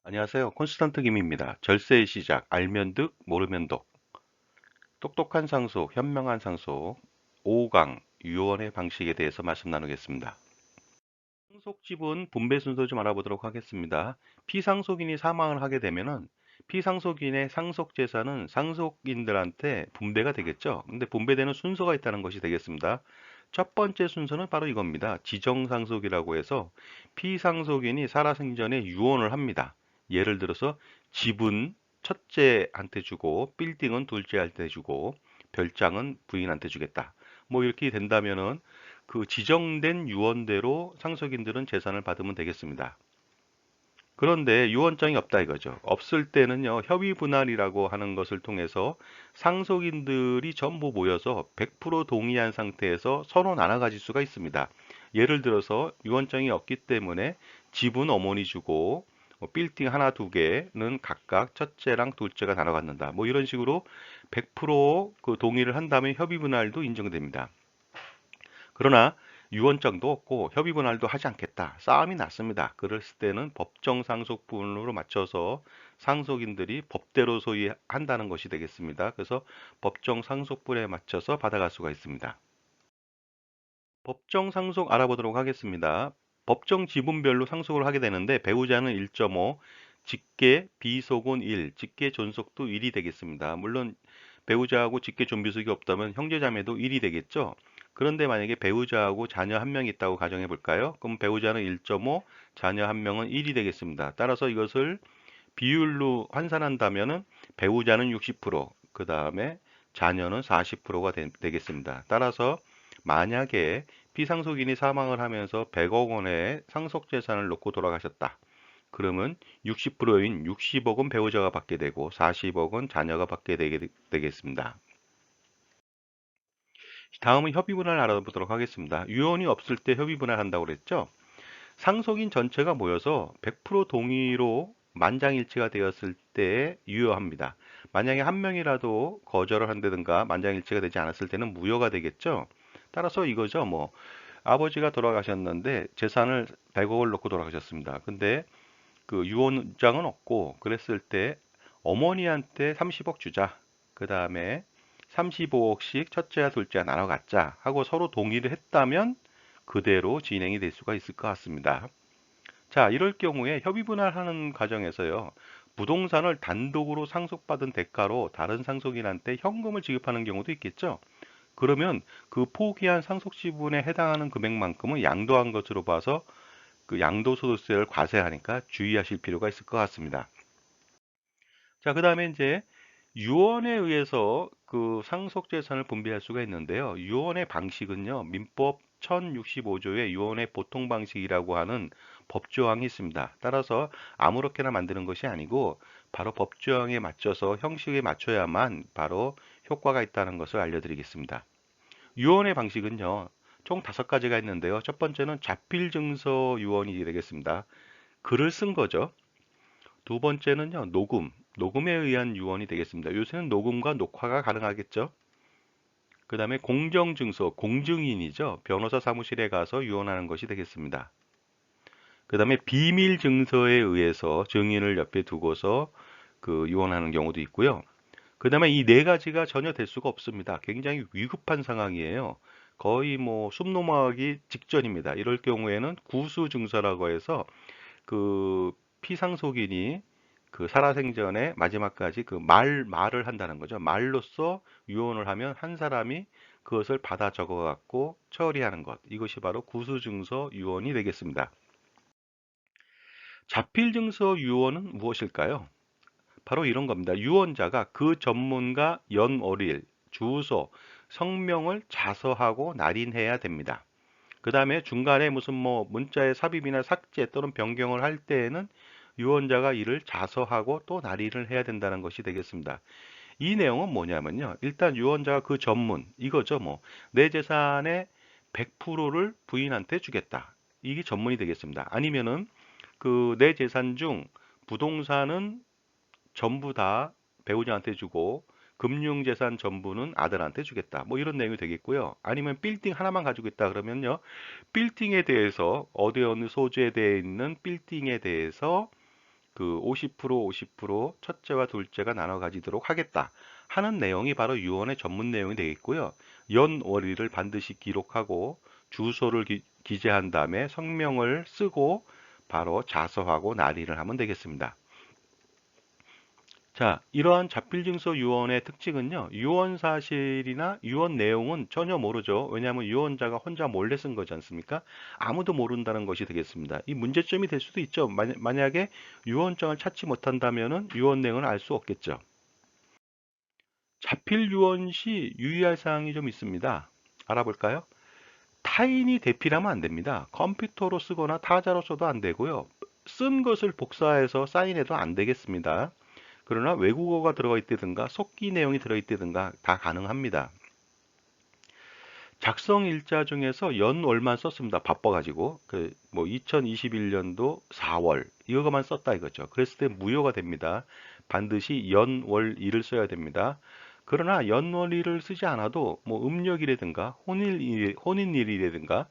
안녕하세요. 콘스탄트 김입니다. 절세의 시작, 알면 득, 모르면 독. 똑똑한 상속, 현명한 상속, 5강, 유언의 방식에 대해서 말씀 나누겠습니다. 상속 지분 분배 순서 좀 알아보도록 하겠습니다. 피상속인이 사망을 하게 되면은 피상속인의 상속 재산은 상속인들한테 분배가 되겠죠. 근데 분배되는 순서가 있다는 것이 되겠습니다. 첫 번째 순서는 바로 이겁니다. 지정상속이라고 해서 피상속인이 살아생전에 유언을 합니다. 예를 들어서 집은 첫째한테 주고 빌딩은 둘째한테 주고 별장은 부인한테 주겠다. 뭐 이렇게 된다면은 그 지정된 유언대로 상속인들은 재산을 받으면 되겠습니다. 그런데 유언장이 없다 이거죠. 없을 때는요, 협의 분할이라고 하는 것을 통해서 상속인들이 전부 모여서 100% 동의한 상태에서 서로 나눠 가질 수가 있습니다. 예를 들어서 유언장이 없기 때문에 집은 어머니 주고 빌딩 하나 두 개는 각각 첫째랑 둘째가 나눠 갖는다. 뭐 이런 식으로 100%그 동의를 한다면 협의 분할도 인정됩니다. 그러나 유언장도 없고 협의 분할도 하지 않겠다. 싸움이 났습니다. 그랬을 때는 법정 상속분으로 맞춰서 상속인들이 법대로 소유한다는 것이 되겠습니다. 그래서 법정 상속분에 맞춰서 받아갈 수가 있습니다. 법정 상속 알아보도록 하겠습니다. 법정 지분별로 상속을 하게 되는데 배우자는 1.5, 직계 비속은 1, 직계 존속도 1이 되겠습니다. 물론 배우자하고 직계 존비속이 없다면 형제자매도 1이 되겠죠. 그런데 만약에 배우자하고 자녀 한 명 있다고 가정해 볼까요? 그럼 배우자는 1.5, 자녀 한 명은 1이 되겠습니다. 따라서 이것을 비율로 환산한다면은 배우자는 60%, 그 다음에 자녀는 40%가 되겠습니다. 따라서 만약에 피상속인이 사망을 하면서 100억 원의 상속 재산을 놓고 돌아가셨다. 그러면 60%인 60억은 배우자가 받게 되고 40억은 자녀가 받게 되겠습니다. 다음은 협의분할 알아보도록 하겠습니다. 유언이 없을 때 협의분할 한다고 그랬죠? 상속인 전체가 모여서 100% 동의로 만장일치가 되었을 때 유효합니다. 만약에 한 명이라도 거절을 한다든가 만장일치가 되지 않았을 때는 무효가 되겠죠. 따라서 이거죠. 뭐 아버지가 돌아가셨는데 재산을 100억을 놓고 돌아가셨습니다. 근데 그 유언장은 없고 그랬을 때 어머니한테 30억 주자. 그 다음에 35억씩 첫째와 둘째와 나눠 갖자 하고 서로 동의를 했다면 그대로 진행이 될 수가 있을 것 같습니다. 자, 이럴 경우에 협의 분할하는 과정에서요, 부동산을 단독으로 상속받은 대가로 다른 상속인한테 현금을 지급하는 경우도 있겠죠. 그러면 그 포기한 상속 지분에 해당하는 금액만큼은 양도한 것으로 봐서 그 양도소득세를 과세하니까 주의하실 필요가 있을 것 같습니다. 자, 그 다음에 이제 유언에 의해서 그 상속재산을 분배할 수가 있는데요. 유언의 방식은요, 민법 1065조의 유언의 보통 방식이라고 하는 법조항이 있습니다. 따라서 아무렇게나 만드는 것이 아니고 바로 법조항에 맞춰서 형식에 맞춰야만 바로 효과가 있다는 것을 알려드리겠습니다. 유언의 방식은요, 총 5가지가 있는데요. 첫 번째는 자필증서 유언이 되겠습니다. 글을 쓴 거죠. 두 번째는요, 녹음에 의한 유언이 되겠습니다. 요새는 녹음과 녹화가 가능하겠죠. 그 다음에 공정증서, 공증인이죠. 변호사 사무실에 가서 유언하는 것이 되겠습니다. 그 다음에 비밀증서에 의해서 증인을 옆에 두고서 그 유언하는 경우도 있고요. 그 다음에 이 4가지가 전혀 될 수가 없습니다. 굉장히 위급한 상황이에요. 거의 뭐 숨 넘어가기 직전입니다. 이럴 경우에는 구수증서라고 해서 그 피상속인이 그 살아생전에 마지막까지 그 말을 한다는 거죠. 말로써 유언을 하면 한 사람이 그것을 받아 적어 갖고 처리하는 것. 이것이 바로 구수증서 유언이 되겠습니다. 자필증서 유언은 무엇일까요? 바로 이런 겁니다. 유언자가 그 전문가 연월일, 주소, 성명을 자서하고 날인해야 됩니다. 그 다음에 중간에 무슨 뭐 문자의 삽입이나 삭제 또는 변경을 할 때에는 유언자가 이를 자서하고 또 날인을 해야 된다는 것이 되겠습니다. 이 내용은 뭐냐면요. 일단 유언자가 그 전문, 이거죠. 뭐, 내 재산의 100%를 부인한테 주겠다. 이게 전문이 되겠습니다. 아니면은 그 내 재산 중 부동산은 전부 다 배우자한테 주고 금융재산 전부는 아들한테 주겠다. 뭐 이런 내용이 되겠고요. 아니면 빌딩 하나만 가지고 있다 그러면요. 빌딩에 대해서 어디 어느 소재에 대해 있는 빌딩에 대해서 그 50% 첫째와 둘째가 나눠 가지도록 하겠다 하는 내용이 바로 유언의 전문 내용이 되겠고요. 연월일을 반드시 기록하고 주소를 기재한 다음에 성명을 쓰고 바로 자서하고 날인을 하면 되겠습니다. 자, 이러한 자필증서 유언의 특징은요, 유언 사실이나 유언 내용은 전혀 모르죠. 왜냐하면 유언자가 혼자 몰래 쓴 거지 않습니까? 아무도 모른다는 것이 되겠습니다. 이 문제점이 될 수도 있죠. 만약에 유언장을 찾지 못한다면은 유언 내용을 알 수 없겠죠. 자필 유언 시 유의할 사항이 좀 있습니다. 알아볼까요? 타인이 대필하면 안 됩니다. 컴퓨터로 쓰거나 타자로 써도 안 되고요. 쓴 것을 복사해서 사인해도 안 되겠습니다. 그러나 외국어가 들어가 있다든가 속기 내용이 들어있다든가 다 가능합니다. 작성 일자 중에서 연월만 썼습니다. 바빠가지고 뭐 2021년도 4월 이거만 썼다 이거죠. 그랬을 때 무효가 됩니다. 반드시 연월일을 써야 됩니다. 그러나 연월일을 쓰지 않아도 뭐 음력이라든가 혼인일이라든가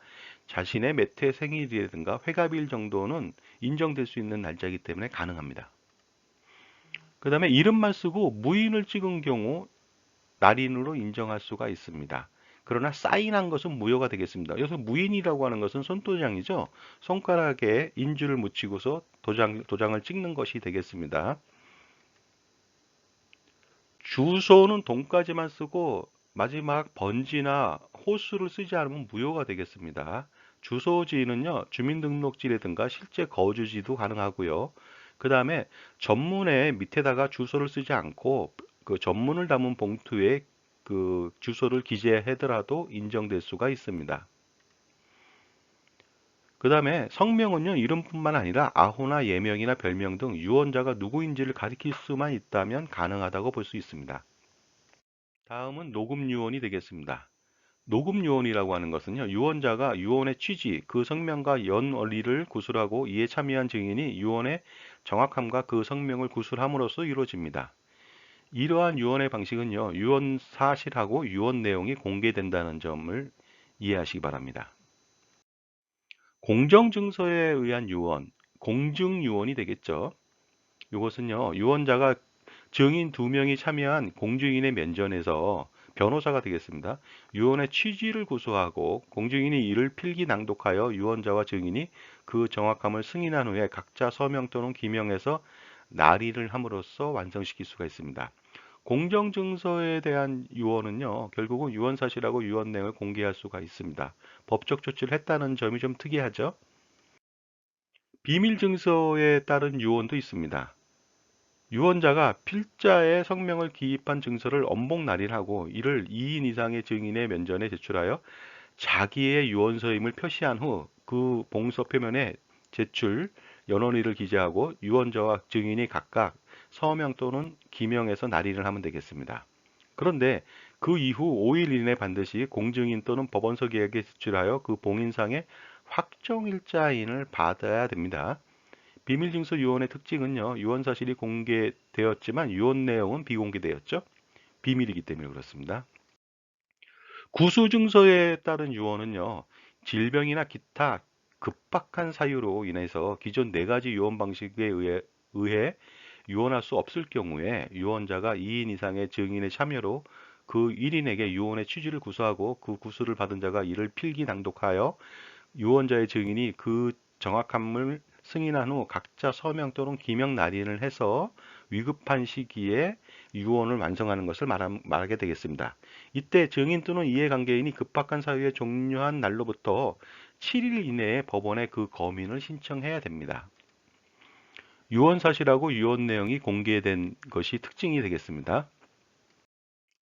자신의 몇 해 생일이라든가 회갑일 정도는 인정될 수 있는 날짜이기 때문에 가능합니다. 그 다음에 이름만 쓰고 무인을 찍은 경우 날인으로 인정할 수가 있습니다. 그러나 사인한 것은 무효가 되겠습니다. 여기서 무인이라고 하는 것은 손도장이죠. 손가락에 인주를 묻히고서 도장을 찍는 것이 되겠습니다. 주소는 동까지만 쓰고 마지막 번지나 호수를 쓰지 않으면 무효가 되겠습니다. 주소지는요, 주민등록지라든가 실제 거주지도 가능하고요. 그 다음에 전문에 밑에다가 주소를 쓰지 않고 그 전문을 담은 봉투에 그 주소를 기재하더라도 인정될 수가 있습니다. 그 다음에 성명은요, 이름뿐만 아니라 아호나 예명이나 별명 등 유언자가 누구인지를 가리킬 수만 있다면 가능하다고 볼 수 있습니다. 다음은 녹음 유언이 되겠습니다. 녹음 유언이라고 하는 것은요, 유언자가 유언의 취지, 그 성명과 연원리를 구술하고 이에 참여한 증인이 유언의 정확함과 그 성명을 구술함으로써 이루어집니다. 이러한 유언의 방식은요, 유언 사실하고 유언 내용이 공개된다는 점을 이해하시기 바랍니다. 공정증서에 의한 유언, 공증유언이 되겠죠. 이것은요, 유언자가 증인 두 명이 참여한 공증인의 면전에서 변호사가 되겠습니다. 유언의 취지를 구수하고 공증인이 이를 필기 낭독하여 유언자와 증인이 그 정확함을 승인한 후에 각자 서명 또는 기명해서 날인을 함으로써 완성시킬 수가 있습니다. 공정증서에 대한 유언은요, 결국은 유언사실하고 유언내용을 공개할 수가 있습니다. 법적 조치를 했다는 점이 좀 특이하죠. 비밀증서에 따른 유언도 있습니다. 유언자가 필자의 성명을 기입한 증서를 엄복 날인하고 이를 2인 이상의 증인의 면전에 제출하여 자기의 유언서임을 표시한 후 그 봉서 표면에 제출 연원일을 기재하고 유언자와 증인이 각각 서명 또는 기명해서 날인을 하면 되겠습니다. 그런데 그 이후 5일 이내 반드시 공증인 또는 법원서기에게 제출하여 그 봉인상의 확정일자인을 받아야 됩니다. 비밀증서 유언의 특징은요, 유언 사실이 공개되었지만 유언 내용은 비공개되었죠. 비밀이기 때문에 그렇습니다. 구수증서에 따른 유언은요, 질병이나 기타 급박한 사유로 인해서 기존 네 가지 유언 방식에 의해 유언할 수 없을 경우에 유언자가 2인 이상의 증인의 참여로 그 1인에게 유언의 취지를 구수하고 그 구수를 받은 자가 이를 필기 낭독하여 유언자의 증인이 그 정확함을 승인한 후 각자 서명 또는 기명 날인을 해서 위급한 시기에 유언을 완성하는 것을 말하게 되겠습니다. 이때 증인 또는 이해관계인이 급박한 사유에 종료한 날로부터 7일 이내에 법원에 그 검인을 신청해야 됩니다. 유언 사실하고 유언 내용이 공개된 것이 특징이 되겠습니다.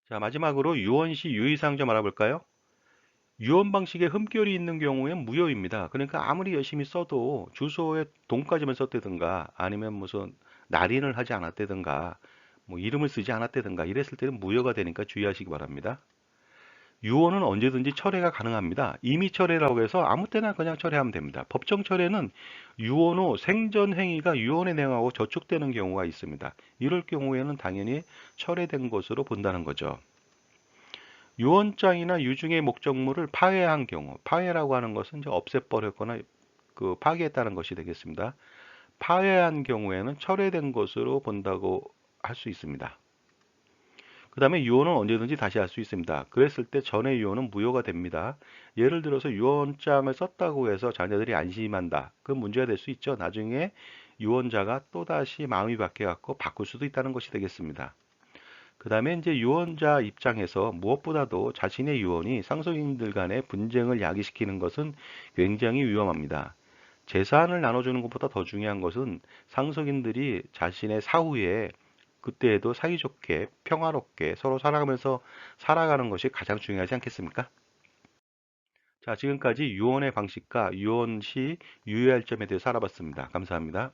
자, 마지막으로 유언 시 유의사항 좀 알아볼까요? 유언 방식에 흠결이 있는 경우엔 무효입니다. 그러니까 아무리 열심히 써도 주소에 동까지만 썼다든가 아니면 무슨 날인을 하지 않았다든가 뭐 이름을 쓰지 않았다든가 이랬을 때는 무효가 되니까 주의하시기 바랍니다. 유언은 언제든지 철회가 가능합니다. 임의 철회라고 해서 아무 때나 그냥 철회하면 됩니다. 법정 철회는 유언 후 생전 행위가 유언의 내용하고 저촉되는 경우가 있습니다. 이럴 경우에는 당연히 철회된 것으로 본다는 거죠. 유언장이나 유증의 목적물을 파회한 경우, 파회라고 하는 것은 이제 없애버렸거나 그 파기했다는 것이 되겠습니다. 파회한 경우에는 철회된 것으로 본다고 할 수 있습니다. 그 다음에 유언은 언제든지 다시 할 수 있습니다. 그랬을 때 전의 유언은 무효가 됩니다. 예를 들어서 유언장을 썼다고 해서 자녀들이 안심한다. 그건 문제가 될 수 있죠. 나중에 유언자가 또다시 마음이 바뀌어갖고 바꿀 수도 있다는 것이 되겠습니다. 그 다음에 이제 유언자 입장에서 무엇보다도 자신의 유언이 상속인들 간의 분쟁을 야기시키는 것은 굉장히 위험합니다. 재산을 나눠주는 것보다 더 중요한 것은 상속인들이 자신의 사후에 그때에도 사이좋게 평화롭게 서로 살아가면서 살아가는 것이 가장 중요하지 않겠습니까? 자, 지금까지 유언의 방식과 유언 시 유의할 점에 대해서 알아봤습니다. 감사합니다.